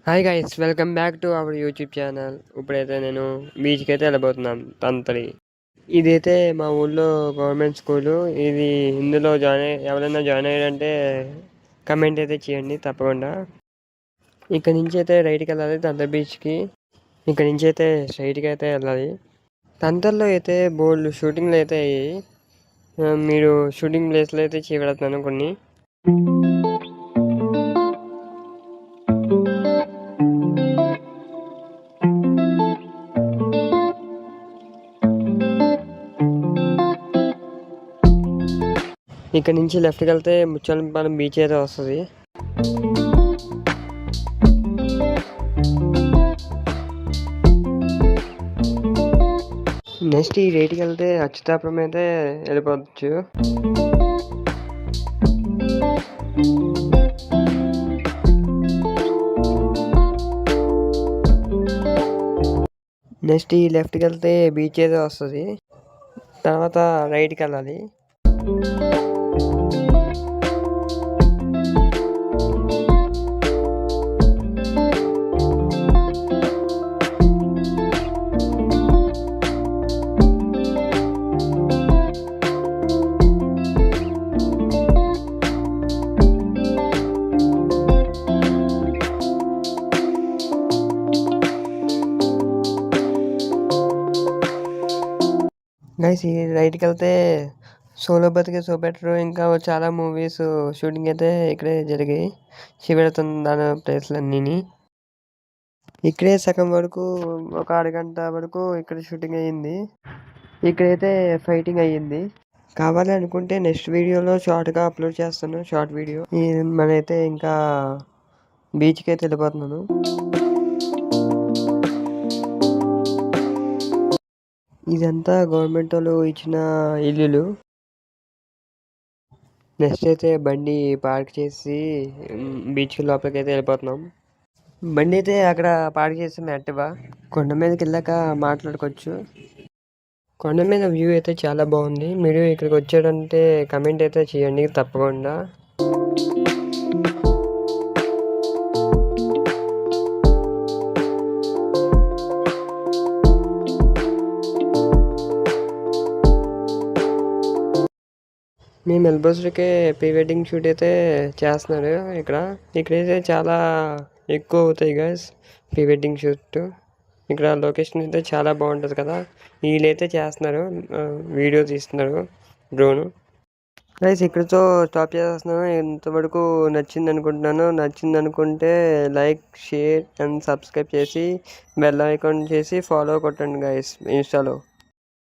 Hi guys, welcome back to our YouTube channel. ఇప్పుడైతే నేను బీచ్కి అయితే వెళ్ళబోతున్నాను. తంతరి ఇదైతే మా ఊళ్ళో గవర్నమెంట్ స్కూలు. ఇది ఇందులో ఎవరైనా జాయిన్ అయ్యారంటే కమెంట్ అయితే చేయండి తప్పకుండా. ఇక్కడ నుంచి అయితే రైట్కి వెళ్ళాలి తంతర్ బీచ్కి. ఇక్కడ నుంచి అయితే స్ట్రైట్కి అయితే వెళ్ళాలి. తంతర్లో అయితే బోల్డ్ షూటింగ్లు అయితే అయ్యాయి. మీరు షూటింగ్ ప్లేస్లో అయితే చేయబడుతున్నాను కొన్ని. ఇక్కడ నుంచి లెఫ్ట్కి వెళ్తే ముచ్చాలపాలెం బీచ్ అయితే వస్తుంది. నెక్స్ట్ ఈ రైట్కి వెళ్తే అచ్యుతాపురం అయితే వెళ్ళిపోవచ్చు. నెక్స్ట్ ఈ లెఫ్ట్కి వెళ్తే బీచ్ అయితే వస్తుంది. తర్వాత రైట్కి వెళ్ళాలి. గైస్, ఈ రైట్కి వెళ్తే సోలో బతికే సో బెటర్, ఇంకా చాలా మూవీస్ షూటింగ్ అయితే ఇక్కడే జరిగాయి. శివరతందాన ప్లేస్లన్నీ ఇక్కడే సగం వరకు ఒక అరగంట వరకు ఇక్కడ షూటింగ్ అయ్యింది. ఇక్కడైతే ఫైటింగ్ అయ్యింది. కావాలి అనుకుంటే నెక్స్ట్ వీడియోలో షార్ట్గా అప్లోడ్ చేస్తాను, షార్ట్ వీడియో. మనైతే ఇంకా బీచ్కి అయితే వెళ్ళిపోతున్నాను. ఇదంతా గవర్నమెంట్ వాళ్ళు ఇచ్చిన ఇల్లులు. నెక్స్ట్ అయితే బండి పార్క్ చేసి బీచ్ లోపలికి అయితే వెళ్ళిపోతున్నాం. బండి అయితే అక్కడ పార్క్ చేసి యాక్టివా కొండ మీదకి వెళ్ళాక మాట్లాడుకోవచ్చు. కొండ మీద వ్యూ అయితే చాలా బాగుంది. మీరు ఇక్కడికి వచ్చాడంటే కమెంట్ అయితే చేయండి తప్పకుండా. మీ మెల్బోస్కి ప్రీ వెడ్డింగ్ షూట్ అయితే చేస్తున్నారు. ఇక్కడైతే చాలా ఎక్కువ అవుతాయి గైస్ ప్రీ వెడ్డింగ్ షూట్. ఇక్కడ లొకేషన్ అయితే చాలా బాగుంటుంది కదా. వీళ్ళైతే చేస్తున్నారు, వీడియో తీస్తున్నారు డ్రోను. గైస్, ఇక్కడితో స్టాప్ చేస్తున్నాను. ఇంతవరకు నచ్చింది అనుకుంటున్నాను. నచ్చింది అనుకుంటే లైక్, షేర్ అండ్ సబ్స్క్రైబ్ చేసి బెల్ ఐకాన్ చేసి ఫాలో కొట్టండి గైస్ ఇన్స్టాలో.